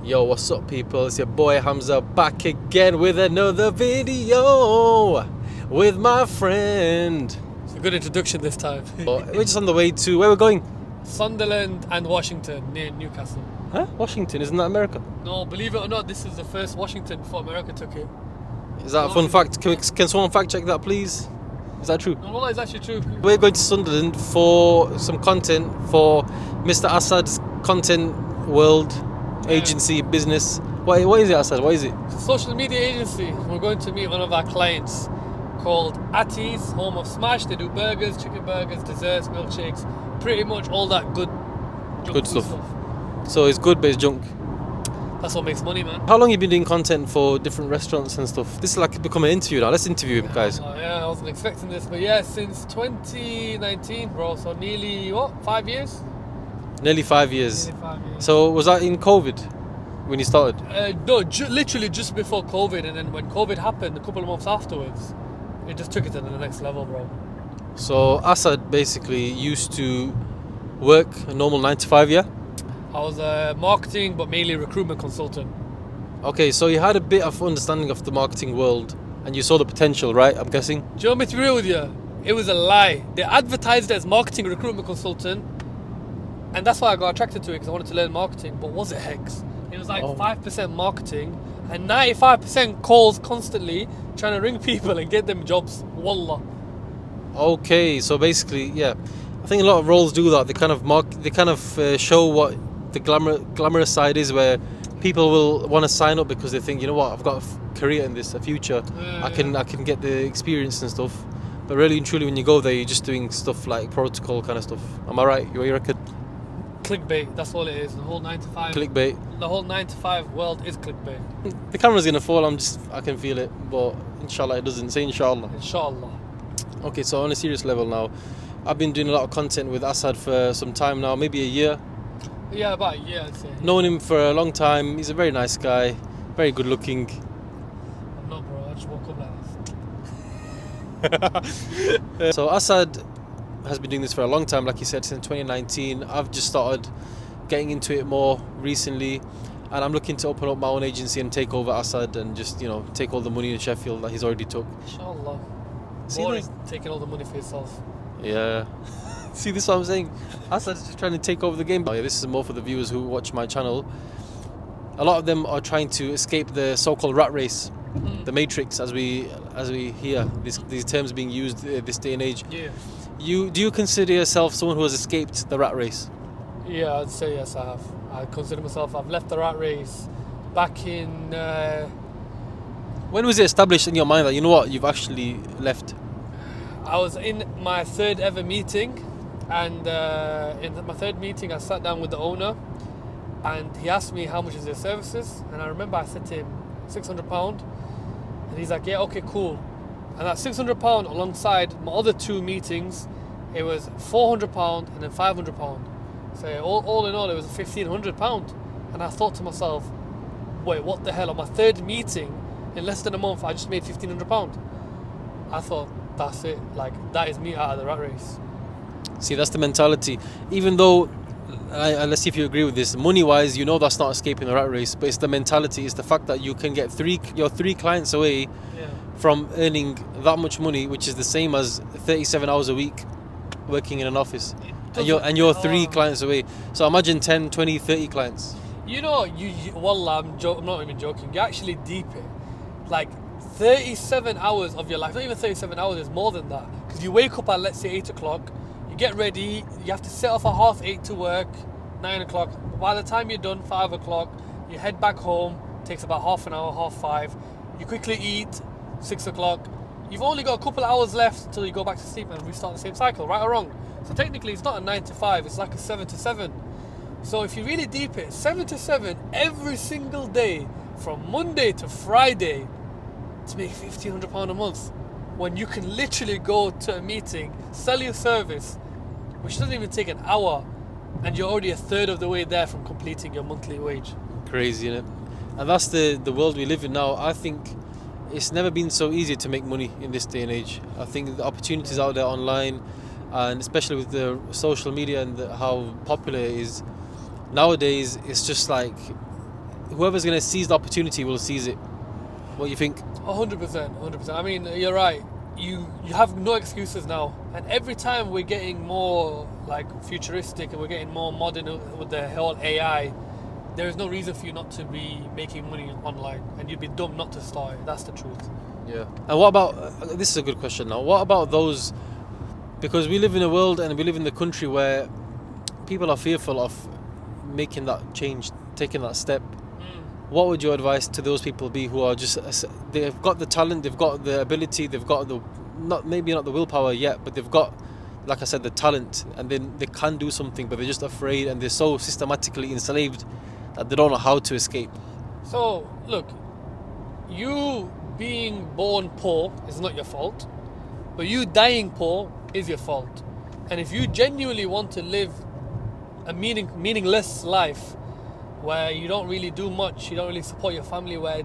Yo, what's up, people? It's your boy Hamza back again with another video with my friend. It's a good introduction this time. We're just on the way to where we're going. Sunderland and Washington near Newcastle. Huh? Washington, isn't that America? No, believe it or not, this is the first Washington before America took it. Is that a fun fact? Can someone fact check that, please? Is that true? No, it's actually true. We're going to Sunderland for some content for Mr. Assad's Content World Agency business. What is it, Assad? What is it? It's a social media agency. We're going to meet one of our clients called Atti's, home of Smash. They do burgers, chicken burgers, desserts, milkshakes, pretty much all that good stuff. So it's good, but it's junk. That's what makes money, man. How long have you been doing content for different restaurants and stuff? This is like become an interview now. Let's interview him, guys. Yeah, I wasn't expecting this, but yeah, since 2019, bro. So nearly 5 years? Nearly 5 years. Nearly 5 years. So was that in COVID when you started? No, literally just before COVID, and then when COVID happened, a couple of months afterwards, it just took it to the next level, bro. So Assad basically used to work a normal 9 to 5, yeah? I was a marketing, but mainly recruitment consultant. Okay, so you had a bit of understanding of the marketing world, and you saw the potential, right? I'm guessing. Do you want me to be real with you? It was a lie. They advertised it as marketing recruitment consultant, and that's why I got attracted to it, because I wanted to learn marketing. But was it hex? It was like 5% marketing and 95% calls constantly, trying to ring people and get them jobs. Wallah. Okay, so basically, yeah, I think a lot of roles do that. They kind of show what the glamorous side is, where people will want to sign up because they think, you know what, I've got a career in this, a future. I can get the experience and stuff. But really and truly, when you go there, you're just doing stuff like protocol kind of stuff. Am I right? You reckon? Clickbait, that's all it is. The whole 9 to 5. Clickbait. The whole 9 to 5 world is clickbait. The camera's gonna fall. I can feel it, but inshallah it doesn't. Say inshallah. Inshallah. Okay, so on a serious level now, I've been doing a lot of content with Assad for some time now, maybe a year. Yeah, about a year, I'd say. Known him for a long time. He's a very nice guy, very good looking. I'm not, bro. I just woke up like this. So Assad has been doing this for a long time, like he said, since 2019. I've just started getting into it more recently, and I'm looking to open up my own agency and take over Assad and just, take all the money in Sheffield that he's already took. Inshallah. See, Boring taking all the money for yourself. Yeah. See, this is what I'm saying. Assad's just trying to take over the game. Oh, yeah, this is more for the viewers who watch my channel. A lot of them are trying to escape the so-called rat race, the matrix, as we hear these terms being used this day and age. Yeah. Do you consider yourself someone who has escaped the rat race? Yeah, I'd say yes, I have. I consider myself, I've left the rat race back in... When was it established in your mind that, you know what, you've actually left? I was in my third ever meeting, and in my third meeting I sat down with the owner, and he asked me how much is your services, and I remember I said to him £600, and he's like, yeah, okay, cool. And that £600 alongside my other two meetings, it was £400 and then £500. So all in all, it was £1,500. And I thought to myself, wait, what the hell? On my third meeting, in less than a month, I just made £1,500. I thought, that's it. Like, that is me out of the rat race. See, that's the mentality. Even though, let's see if you agree with this, money-wise, that's not escaping the rat race, but it's the mentality. It's the fact that you can get your three clients away from earning that much money, which is the same as 37 hours a week working in an office. And you're 3 clients away. So imagine 10, 20, 30 clients. Wallah, I'm not even joking. You actually deep it. Like 37 hours of your life, not even 37 hours, is more than that. Because you wake up at, let's say, 8 o'clock, you get ready, you have to set off at 8:30 to work, 9 o'clock. By the time you're done, 5 o'clock, you head back home, takes about half an hour, 5:30. You quickly eat, 6 o'clock. You've only got a couple of hours left until you go back to sleep and restart the same cycle, right or wrong? So technically it's not a 9 to 5, it's like a 7 to 7. So if you really deep it, 7 to 7 every single day from Monday to Friday to make £1,500 a month, when you can literally go to a meeting, sell your service, which doesn't even take an hour, and you're already a third of the way there from completing your monthly wage. Crazy, innit? And that's the world we live in now. I think it's never been so easy to make money in this day and age. I think the opportunities out there online, and especially with the social media and how popular it is nowadays, it's just like whoever's going to seize the opportunity will seize it. What do you think? 100%. I mean, you're right. You have no excuses now, and every time we're getting more like futuristic and we're getting more modern with the whole AI, there is no reason for you not to be making money online, and you'd be dumb not to start it. That's the truth. Yeah. And what about this is a good question now. What about those? Because we live in a world and we live in the country where people are fearful of making that change, taking that step. What would your advice to those people be who are just, they've got the talent, they've got the ability, they've got the, maybe not the willpower yet, but they've got, like I said, the talent, and then they can do something, but they're just afraid and they're so systematically enslaved that they don't know how to escape? So, look, you being born poor is not your fault, but you dying poor is your fault. And if you genuinely want to live a meaningless life, where you don't really do much, you don't really support your family, where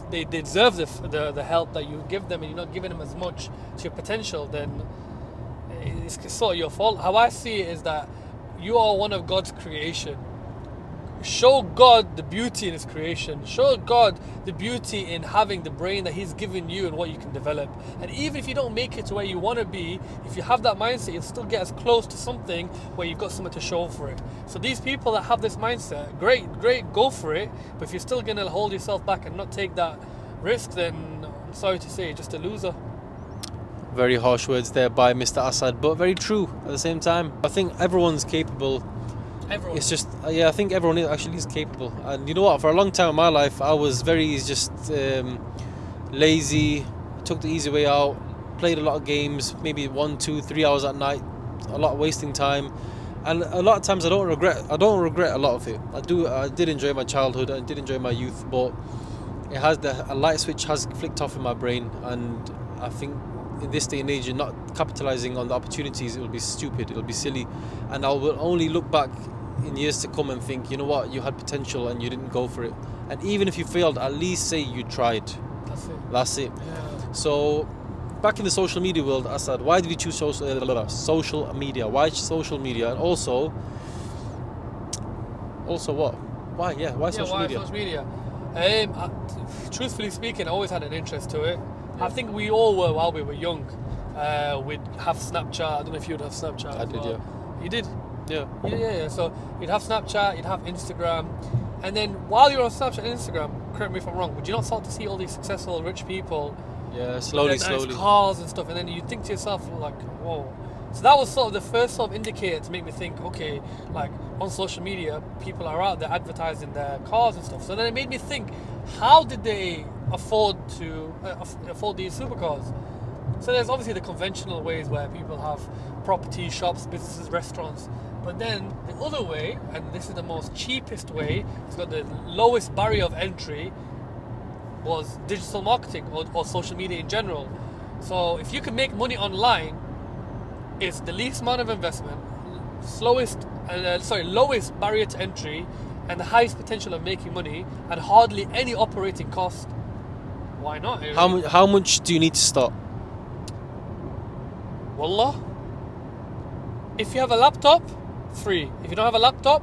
they deserve the help that you give them, and you're not giving them as much to your potential, then it's sort of your fault. How I see it is that you are one of God's creation. Show God the beauty in His creation. Show God the beauty in having the brain that He's given you and what you can develop. And even if you don't make it to where you want to be, if you have that mindset, you'll still get as close to something where you've got something to show for it. So these people that have this mindset, great, go for it. But if you're still going to hold yourself back and not take that risk, then I'm sorry to say, you're just a loser. Very harsh words there by Mr. Assad, but very true at the same time. I think everyone's capable. Everyone. It's just, I think everyone actually is capable. And you know what, for a long time in my life, I was very just lazy, took the easy way out, played a lot of games, maybe 1, 2, 3 hours at night, a lot of wasting time. And a lot of times I don't regret a lot of it. I did enjoy my childhood, I did enjoy my youth, but it has a light switch has flicked off in my brain, and I think in this day and age, you're not capitalizing on the opportunities, it'll be stupid, it'll be silly, and I will only look back in years to come and think, you know what, you had potential and you didn't go for it. And even if you failed, at least say you tried. That's it. Yeah. So back in the social media world, Assad, why did you choose social media? Why social media? And also what? Why social media? Social media? Truthfully speaking, I always had an interest to it. I think we all were while we were young. We'd have Snapchat. I don't know if you would have Snapchat. I did, yeah. You did? Yeah. So you'd have Snapchat, you'd have Instagram, and then while you're on Snapchat and Instagram, correct me if I'm wrong, would you not start to see all these successful rich people? Yeah, slowly. Cars and stuff, and then you think to yourself like, whoa. So that was sort of the first sort of indicator to make me think, okay, like on social media, people are out there advertising their cars and stuff. So then it made me think, how did they afford these supercars? So there's obviously the conventional ways where people have property, shops, businesses, restaurants. But then the other way, and this is the most cheapest way, it's got the lowest barrier of entry, was digital marketing or social media in general. So if you can make money online, it's the least amount of investment, lowest barrier to entry, and the highest potential of making money, and hardly any operating cost. Why not? How much do you need to start? Wallah, if you have a laptop, free. If you don't have a laptop,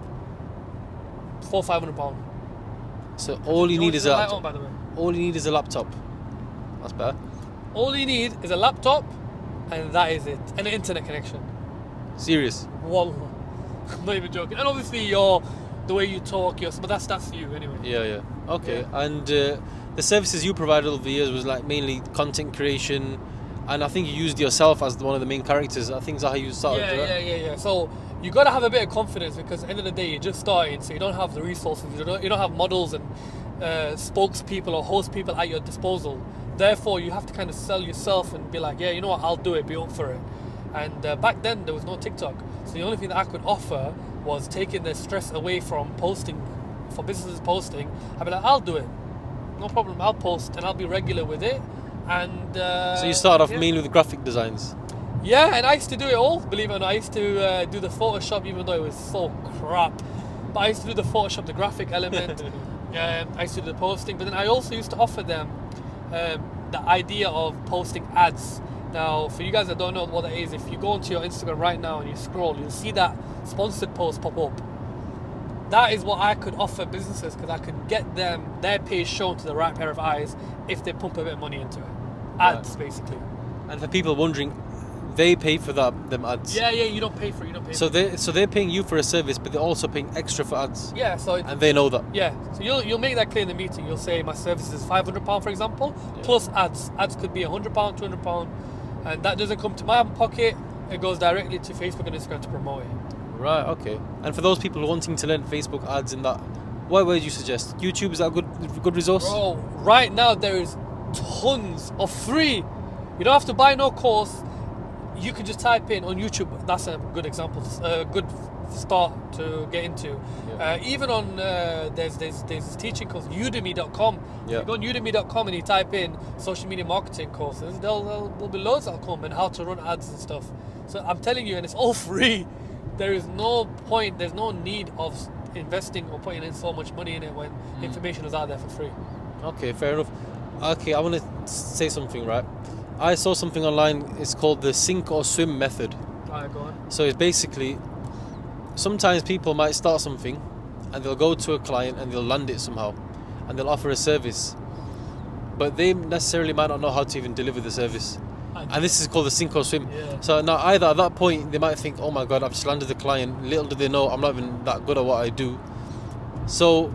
£400-500. So all you need is a laptop. By the way. All you need is a laptop. That's better. All you need is a laptop, and that is it, and an internet connection. Serious? Wallah, I'm not even joking. And obviously the way you talk, but that's you anyway. Yeah. Okay. Yeah. And the services you provided over the years was like mainly content creation, and I think you used yourself as one of the main characters. I think that's how you started. Yeah. So you got to have a bit of confidence, because at the end of the day, you're just starting, so you don't have the resources, you don't have models and spokespeople or host people at your disposal. Therefore, you have to kind of sell yourself and be like, yeah, you know what, I'll do it, be up for it. And back then, there was no TikTok. So the only thing that I could offer was taking the stress away from posting, for businesses posting. I'd be like, I'll do it. No problem, I'll post, and I'll be regular with it. And so you started off mainly with graphic designs? Yeah, and I used to do it all, believe it or not. I used to do the Photoshop, even though it was so crap. But I used to do the Photoshop, the graphic element. I used to do the posting. But then I also used to offer them the idea of posting ads. Now, for you guys that don't know what that is, if you go onto your Instagram right now and you scroll, you'll see that sponsored post pop up. that is what I could offer businesses, because I could get them their page shown to the right pair of eyes if they pump a bit of money into it. Ads, basically. And for people wondering, they pay for them ads. Yeah, you don't pay for it. So they're paying you for a service, but they're also paying extra for ads. Yeah, so And they know that. yeah, so you'll make that clear in the meeting. You'll say my service is £500, for example, plus ads. Ads could be £100, £200, and that doesn't come to my pocket. It goes directly to Facebook and Instagram to promote it. Right. Okay. And for those people wanting to learn Facebook ads and that, what would you suggest? YouTube, is that a good resource? Bro, right now there is tons of free. You don't have to buy no course. You can just type in on YouTube. That's a good example, a good start to get into. Even on there's this teaching course, Udemy.com. Yeah. You go on Udemy.com and you type in social media marketing courses. There'll be loads that'll come, and how to run ads and stuff. So I'm telling you, and it's all free. There is no point. There's no need of investing or putting in so much money in it when information is out there for free. Okay, fair enough. Okay, I want to say something, right? I saw something online. It's called the sink or swim method. Alright, go on. So it's basically, sometimes people might start something and they'll go to a client and they'll land it somehow and they'll offer a service, but they necessarily might not know how to even deliver the service. And this is called the sink or swim. Yeah. So now either at that point they might think, oh my god, I've just landed the client. Little do they know I'm not even that good at what I do. So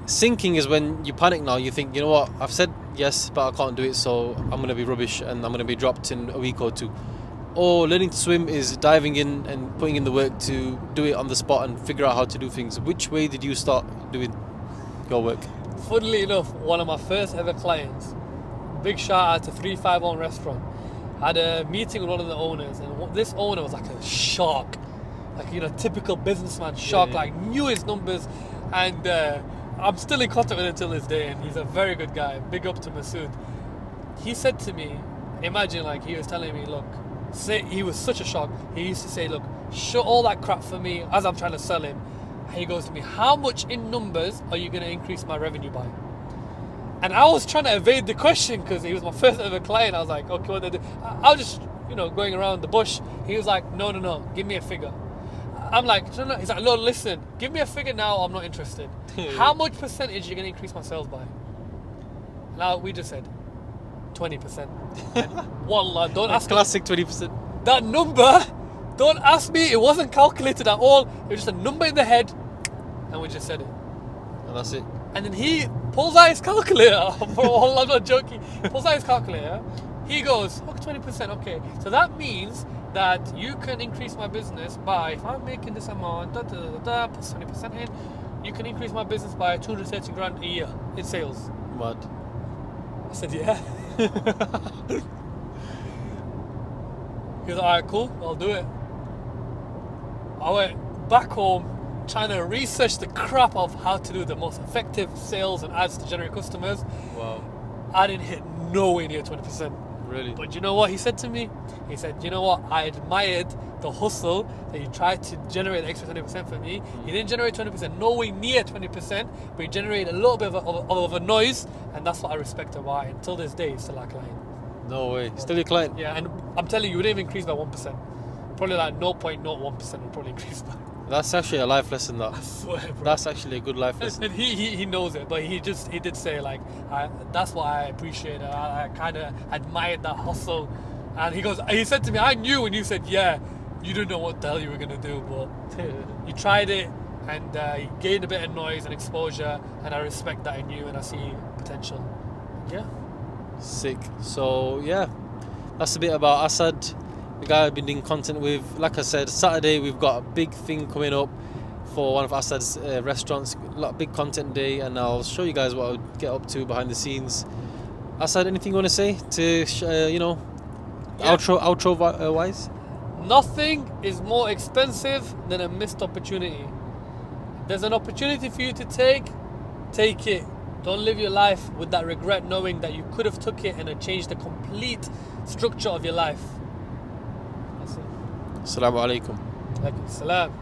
sinking is when you panic now. You think, you know what, I've said yes, but I can't do it, so I'm going to be rubbish and I'm going to be dropped in a week or two. Or learning to swim is diving in and putting in the work to do it on the spot and figure out how to do things. Which way did you start doing your work? Funnily enough, one of my first ever clients, big shout out to 351 Restaurant, had a meeting with one of the owners, and this owner was like a shark, like, you know, typical businessman shark, like knew his numbers, and I'm still in contact with him till this day, and he's a very good guy. Big up to Masood. He said to me, imagine, like, he was telling me, look, he was such a shock. He used to say, look, shut all that crap for me as I'm trying to sell him. And he goes to me, how much in numbers are you going to increase my revenue by? And I was trying to evade the question because he was my first ever client. I was like, okay, what do I do? I was just, you know, going around the bush. He was like, no, give me a figure. I'm like, no. He's like, no, listen, give me a figure now, I'm not interested. How much percentage are you going to increase my sales by? Now, we just said 20%. And wallah, don't ask me. Classic 20%. That number, don't ask me, it wasn't calculated at all. It was just a number in the head, and we just said it. And that's it. And then he pulls out his calculator. Wallah, I'm not joking. He pulls out his calculator. He goes, oh, 20%, okay. So that means that you can increase my business by, if I'm making this amount, plus 20% in, you can increase my business by 230 grand a year in sales. Mad. I said, yeah. He was like, alright, cool, I'll do it. I went back home trying to research the crap of how to do the most effective sales and ads to generate customers. Wow. I didn't hit nowhere near 20%. Really? But you know what he said to me? He said, you know what, I admired the hustle that you tried to generate the extra 20% for me. You didn't generate 20%, nowhere near 20%, but you generated a little bit of a noise, and that's what I respect about it. Until this day, it's still our client. No way. Still your client? Yeah, and I'm telling you, it didn't even increase by 1%. Probably like 0.01% would probably increase by. That's actually a life lesson, that. I swear, bro. That's actually a good life lesson. And he knows it, but he did say, like, that's what I appreciate. I kind of admired that hustle. And he said to me, I knew when you said, yeah, you didn't know what the hell you were going to do, but you tried it, and you gained a bit of noise and exposure, and I respect that in you, and I see potential. Yeah. Sick. So, yeah, that's a bit about Asad, the guy I've been doing content with. Like I said, Saturday we've got a big thing coming up for one of Asad's restaurants, big content day, and I'll show you guys what I'll get up to behind the scenes. Asad, anything you want to say to, outro wise? Nothing is more expensive than a missed opportunity. There's an opportunity for you to take it. Don't live your life with that regret, knowing that you could have took it and it changed the complete structure of your life. That's it. Assalamu alaikum. Alaikum salam.